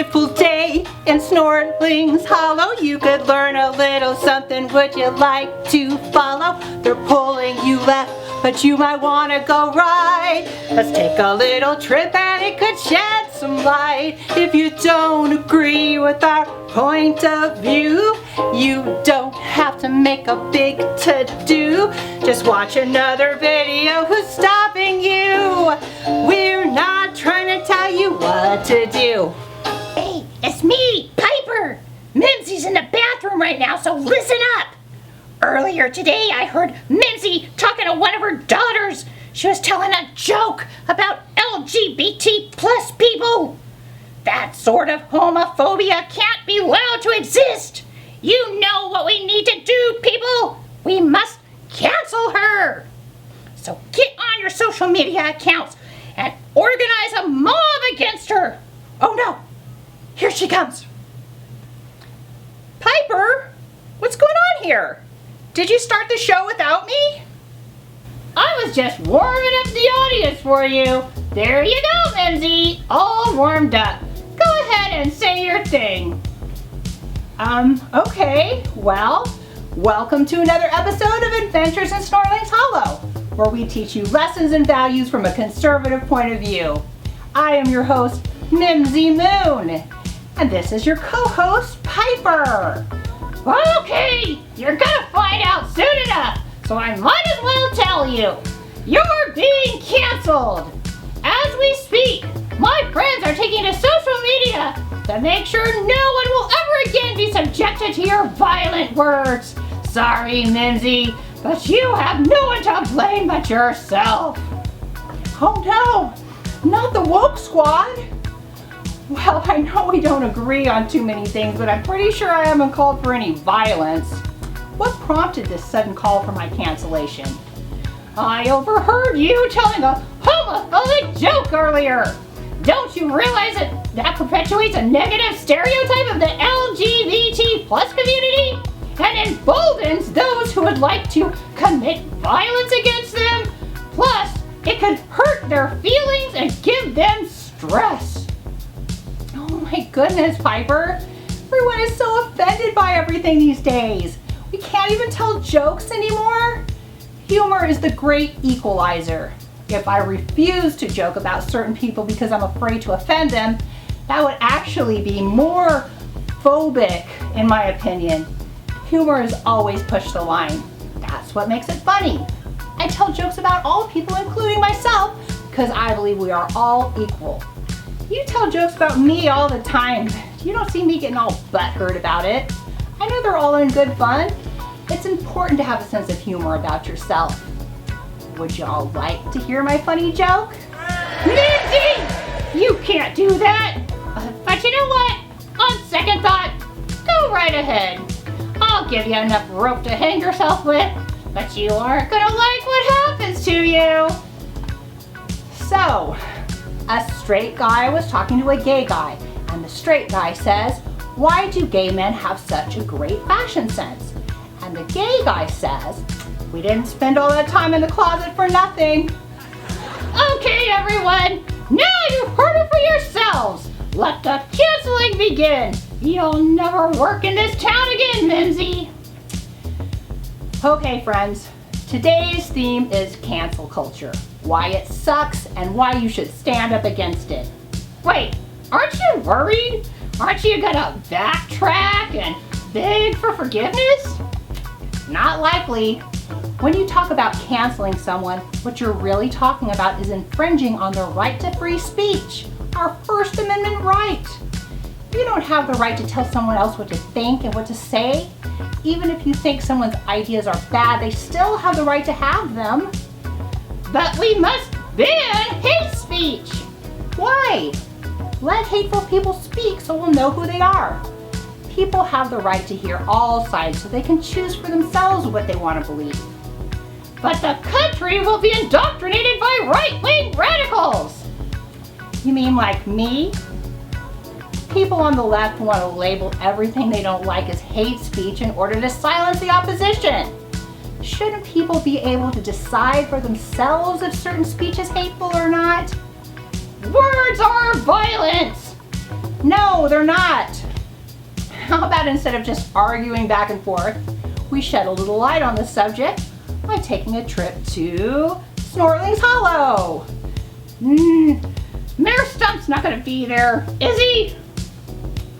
beautiful day in Snorlax Hollow. You could learn a little something. Would you like to follow? They're pulling you left, but you might want to go right. Let's take a little trip and it could shed some light. If you don't agree with our point of view, you don't have to make a big to-do. Just watch another video. Who's stopping you? We're not trying to tell you what to do. Hey, it's me, Piper. Mimzi's in the bathroom right now, so listen up. Earlier today, I heard Mimzi talking to one of her daughters. She was telling a joke about LGBT plus people. That sort of homophobia can't be allowed to exist. You know what we need to do, people. We must cancel her. So get on your social media accounts and organize a mob against her. Oh no, here she comes. Piper, what's going on here? Did you start the show without me? I was just warming up the audience for you. There you go, Mimzi, all warmed up. Go ahead and say your thing. Okay, well, welcome to another episode of Adventures in Snorlax Hollow, where we teach you lessons and values from a conservative point of view. I am your host, Mimzi Moon, and this is your co-host, Piper. Okay, you're gonna find out soon enough, so I might as well tell you. You're being canceled. As we speak, my friends are taking to social media to make sure no one will ever again be subjected to your violent words. Sorry, Mimzi, but you have no one to blame but yourself. Oh no, not the woke squad. Well, I know we don't agree on too many things, but I'm pretty sure I haven't called for any violence. What prompted this sudden call for my cancellation? I overheard you telling a homophobic joke earlier. Don't you realize that perpetuates a negative stereotype of the LGBT plus community and emboldens those who would like to commit violence against them? Plus, it could hurt their feelings and give them stress. Oh my goodness, Piper. Everyone is so offended by everything these days. We can't even tell jokes anymore. Humor is the great equalizer. If I refuse to joke about certain people because I'm afraid to offend them, that would actually be more phobic, in my opinion. Humor has always pushed the line. That's what makes it funny. I tell jokes about all people, including myself, because I believe we are all equal. You tell jokes about me all the time. You don't see me getting all butthurt about it. I know they're all in good fun. It's important to have a sense of humor about yourself. Would you all like to hear my funny joke? Mimzi! You can't do that! But you know what? On second thought, go right ahead. I'll give you enough rope to hang yourself with, but you aren't gonna like what happens to you. So, a straight guy was talking to a gay guy, and the straight guy says, "Why do gay men have such a great fashion sense?" And the gay guy says, "We didn't spend all that time in the closet for nothing." Okay, everyone, now you've heard it for yourselves. Let the canceling begin. You'll never work in this town again, Mimzi. Okay, friends, today's theme is cancel culture. Why it sucks and why you should stand up against it. Wait, aren't you worried? Aren't you gonna backtrack and beg for forgiveness? Not likely. When you talk about canceling someone, what you're really talking about is infringing on their right to free speech, our First Amendment right. You don't have the right to tell someone else what to think and what to say. Even if you think someone's ideas are bad, they still have the right to have them. But we must ban hate speech. Why? Let hateful people speak so we'll know who they are. People have the right to hear all sides so they can choose for themselves what they want to believe. But the country will be indoctrinated by right-wing radicals. You mean like me? People on the left want to label everything they don't like as hate speech in order to silence the opposition. Shouldn't people be able to decide for themselves if certain speech is hateful or not? Words are violence. No, they're not. How about instead of just arguing back and forth, we shed a little light on the subject by taking a trip to Snorlax Hollow. Mayor Stump's not gonna be there, is he?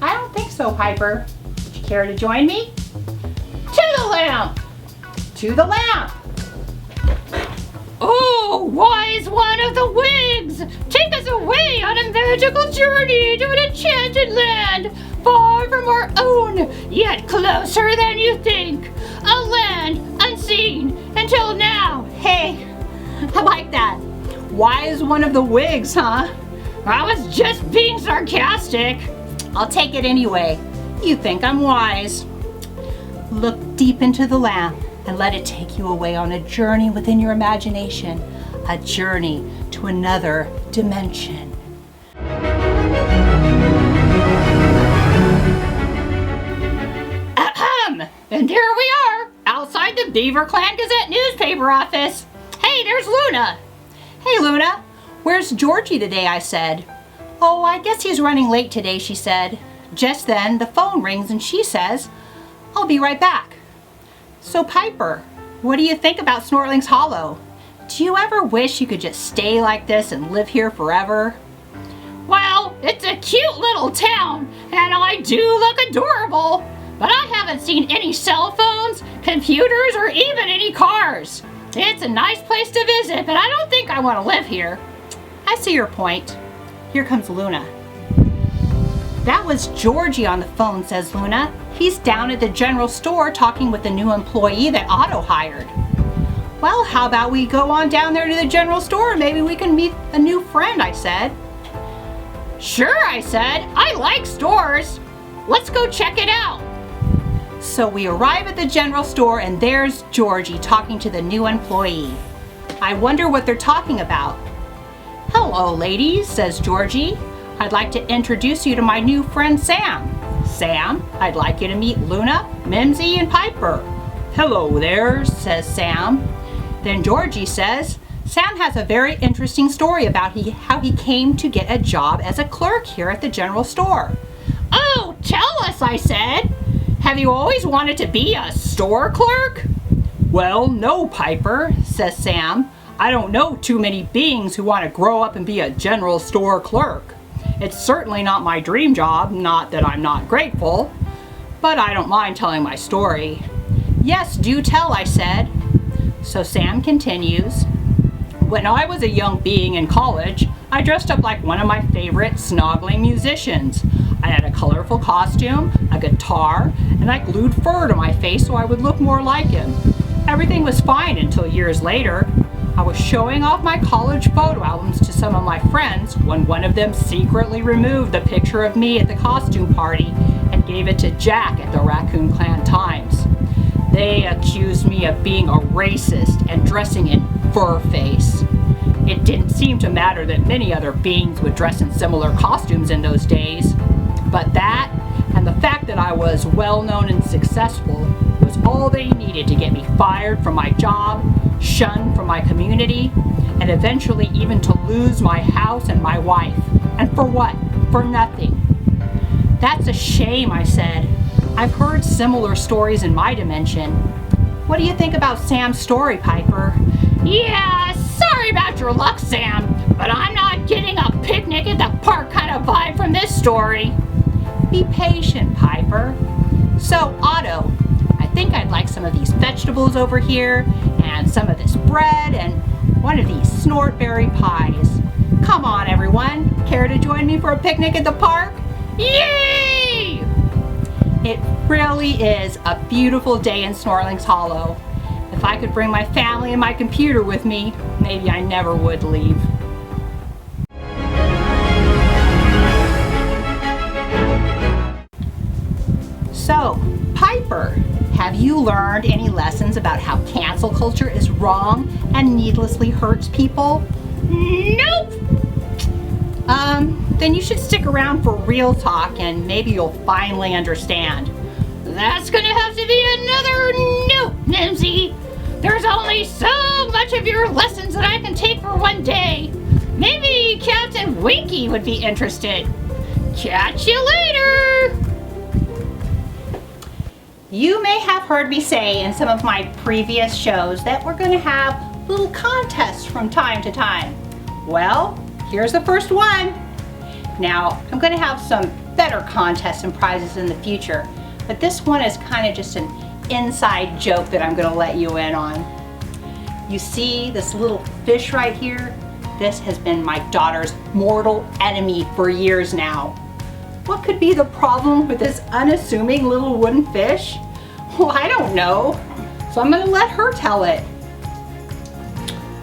I don't think so, Piper. Would you care to join me? To the lamp! To the lamp! Oh, wise one of the wigs! Take us away on a magical journey to an enchanted land, far from our own, yet closer than you think. A land unseen until now. Hey, I like that. Wise one of the wigs, huh? I was just being sarcastic. I'll take it anyway. You think I'm wise. Look deep into the lamp and let it take you away on a journey within your imagination, a journey to another dimension. Ahem! And here we are, outside the Beaver Clan Gazette newspaper office. Hey, there's Luna. Hey, Luna, where's Georgie today? I said. Oh, I guess he's running late today, she said. Just then, the phone rings and she says, I'll be right back. So, Piper, what do you think about Snorlax Hollow? Do you ever wish you could just stay like this and live here forever? Well, it's a cute little town, and I do look adorable, but I haven't seen any cell phones, computers, or even any cars. It's a nice place to visit, but I don't think I want to live here. I see your point. Here comes Luna. That was Georgie on the phone, says Luna. He's down at the general store talking with the new employee that Otto hired. Well, how about we go on down there to the general store and maybe we can meet a new friend, I said. Sure, I said. I like stores. Let's go check it out. So we arrive at the general store and there's Georgie talking to the new employee. I wonder what they're talking about. Hello, ladies, says Georgie. I'd like to introduce you to my new friend Sam. Sam, I'd like you to meet Luna, Mimzi, and Piper. Hello there, says Sam. Then Georgie says, Sam has a very interesting story about how he came to get a job as a clerk here at the general store. Oh, tell us, I said. Have you always wanted to be a store clerk? Well, no, Piper, says Sam. I don't know too many beings who want to grow up and be a general store clerk. It's certainly not my dream job, not that I'm not grateful, but I don't mind telling my story. Yes, do tell, I said. So Sam continues. When I was a young being in college, I dressed up like one of my favorite snoggling musicians. I had a colorful costume, a guitar, and I glued fur to my face so I would look more like him. Everything was fine until years later. I was showing off my college photo albums to some of my friends when one of them secretly removed the picture of me at the costume party and gave it to Jack at the Raccoon Clan Times. They accused me of being a racist and dressing in fur face. It didn't seem to matter that many other beings would dress in similar costumes in those days, but that and the fact that I was well known and successful was all they needed to get me fired from my job, shunned from my community, and eventually even to lose my house and my wife. And for what? For nothing. That's a shame, I said. I've heard similar stories in my dimension. What do you think about Sam's story, Piper? Yeah, sorry about your luck, Sam, but I'm not getting a picnic at the park kind of vibe from this story. Be patient, Piper. So, Otto, I think I'd like some of these vegetables over here, and some of this bread, and one of these snortberry pies. Come on, everyone. Care to join me for a picnic at the park? Yay! It really is a beautiful day in Snorlax Hollow. If I could bring my family and my computer with me, maybe I never would leave. So, Piper, have you learned any lessons about how cancel culture is wrong and needlessly hurts people? Nope! Then you should stick around for real talk and maybe you'll finally understand. That's gonna have to be another nope, Mimzi. There's only so much of your lessons that I can take for one day. Maybe Captain Winky would be interested. Catch you later! You may have heard me say in some of my previous shows that we're going to have little contests from time to time. Well, here's the first one. Now, I'm going to have some better contests and prizes in the future, but this one is kind of just an inside joke that I'm going to let you in on. You see this little fish right here? This has been my daughter's mortal enemy for years now. What could be the problem with this unassuming little wooden fish? Well, I don't know, so I'm going to let her tell it.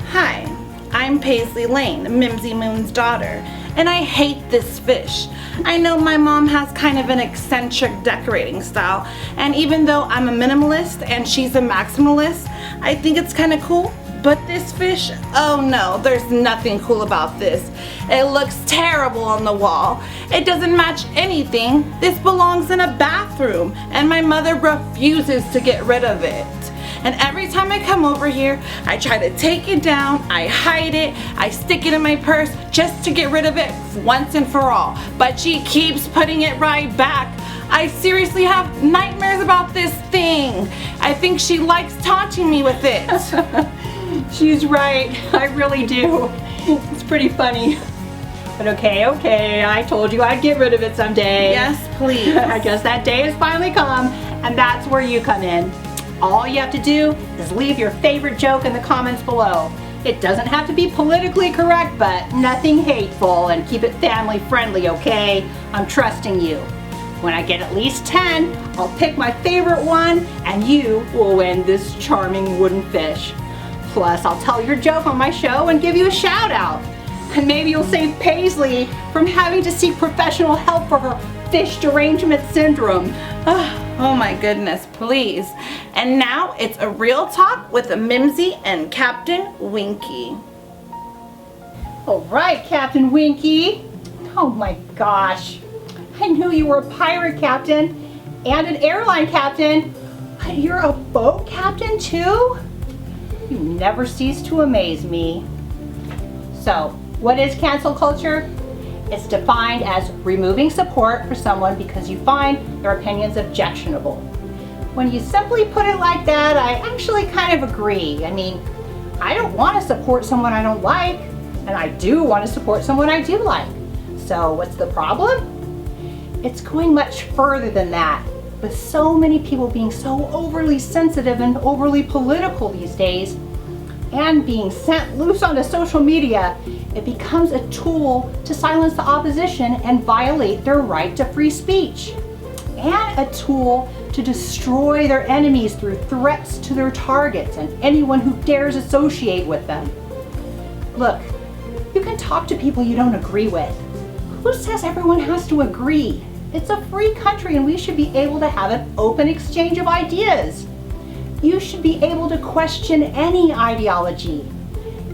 Hi, I'm Paisley Lane, Mimzi Moon's daughter, and I hate this fish. I know my mom has kind of an eccentric decorating style, and even though I'm a minimalist and she's a maximalist, I think it's kind of cool. But this fish, oh no, there's nothing cool about this. It looks terrible on the wall. It doesn't match anything. This belongs in a bathroom, and my mother refuses to get rid of it. And every time I come over here, I try to take it down, I hide it, I stick it in my purse just to get rid of it once and for all. But she keeps putting it right back. I seriously have nightmares about this thing. I think she likes taunting me with it. She's right, I really do. It's pretty funny. But okay, I told you I'd get rid of it someday. Yes, please. I guess that day has finally come, and that's where you come in. All you have to do is leave your favorite joke in the comments below. It doesn't have to be politically correct, but nothing hateful, and keep it family friendly, okay? I'm trusting you. When I get at least 10, I'll pick my favorite one, and you will win this charming wooden fish. Plus, I'll tell your joke on my show and give you a shout out. And maybe you'll save Paisley from having to seek professional help for her fish derangement syndrome. Oh my goodness, please. And now it's a real talk with Mimzi and Captain Winky. All right, Captain Winky. Oh my gosh. I knew you were a pirate captain and an airline captain. But you're a boat captain too? You never cease to amaze me. So, what is cancel culture? It's defined as removing support for someone because you find their opinions objectionable. When you simply put it like that, I actually kind of agree. I mean, I don't want to support someone I don't like, and I do want to support someone I do like. So what's the problem? It's going much further than that. With so many people being so overly sensitive and overly political these days, and being sent loose onto social media, it becomes a tool to silence the opposition and violate their right to free speech. And a tool to destroy their enemies through threats to their targets and anyone who dares associate with them. Look, you can talk to people you don't agree with. Who says everyone has to agree? It's a free country and we should be able to have an open exchange of ideas. You should be able to question any ideology.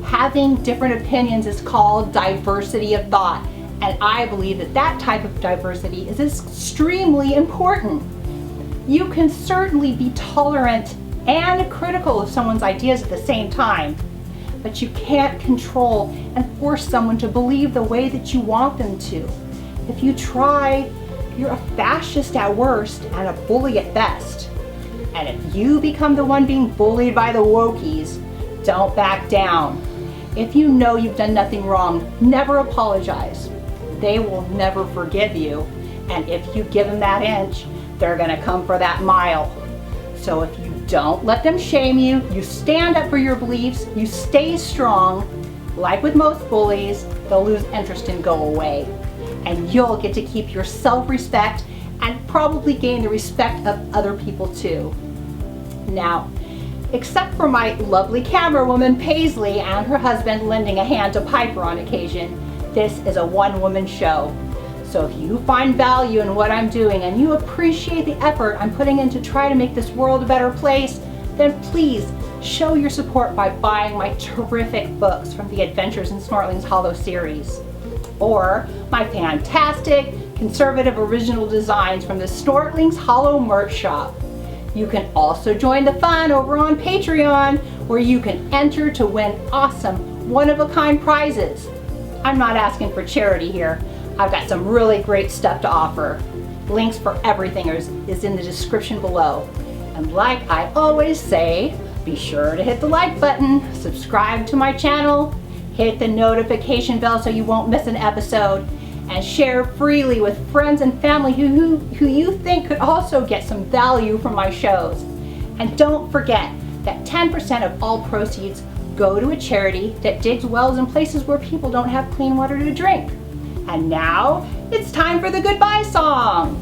Having different opinions is called diversity of thought, and I believe that that type of diversity is extremely important. You can certainly be tolerant and critical of someone's ideas at the same time, but you can't control and force someone to believe the way that you want them to. If you try, you're a fascist at worst and a bully at best. And if you become the one being bullied by the wokies, don't back down. If you know you've done nothing wrong, never apologize. They will never forgive you. And if you give them that inch, they're gonna come for that mile. So if you don't let them shame you, you stand up for your beliefs, you stay strong, like with most bullies, they'll lose interest and go away. And you'll get to keep your self-respect and probably gain the respect of other people too. Now, except for my lovely camera woman Paisley and her husband lending a hand to Piper on occasion, this is a one-woman show. So if you find value in what I'm doing and you appreciate the effort I'm putting in to try to make this world a better place, then please show your support by buying my terrific books from the Adventures in Snorlax Hollow series, or my fantastic conservative original designs from the Snorlax Hollow merch shop. You can also join the fun over on Patreon, where you can enter to win awesome one-of-a-kind prizes. I'm not asking for charity here. I've got some really great stuff to offer. Links for everything is in the description below. And like I always say, be sure to hit the like button, subscribe to my channel, hit the notification bell so you won't miss an episode, and share freely with friends and family who you think could also get some value from my shows. And don't forget that 10% of all proceeds go to a charity that digs wells in places where people don't have clean water to drink. And now it's time for the goodbye song.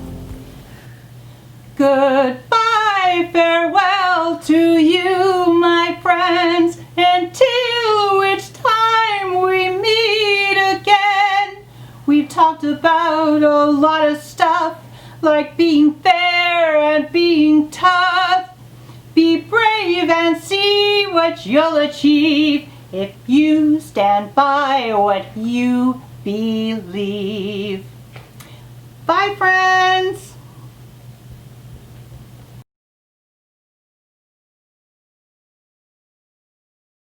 Goodbye, farewell to you, my friends, until which time we meet again. We've talked about a lot of stuff, like being fair and being tough. Be brave and see what you'll achieve if you stand by what you believe. Bye, friends.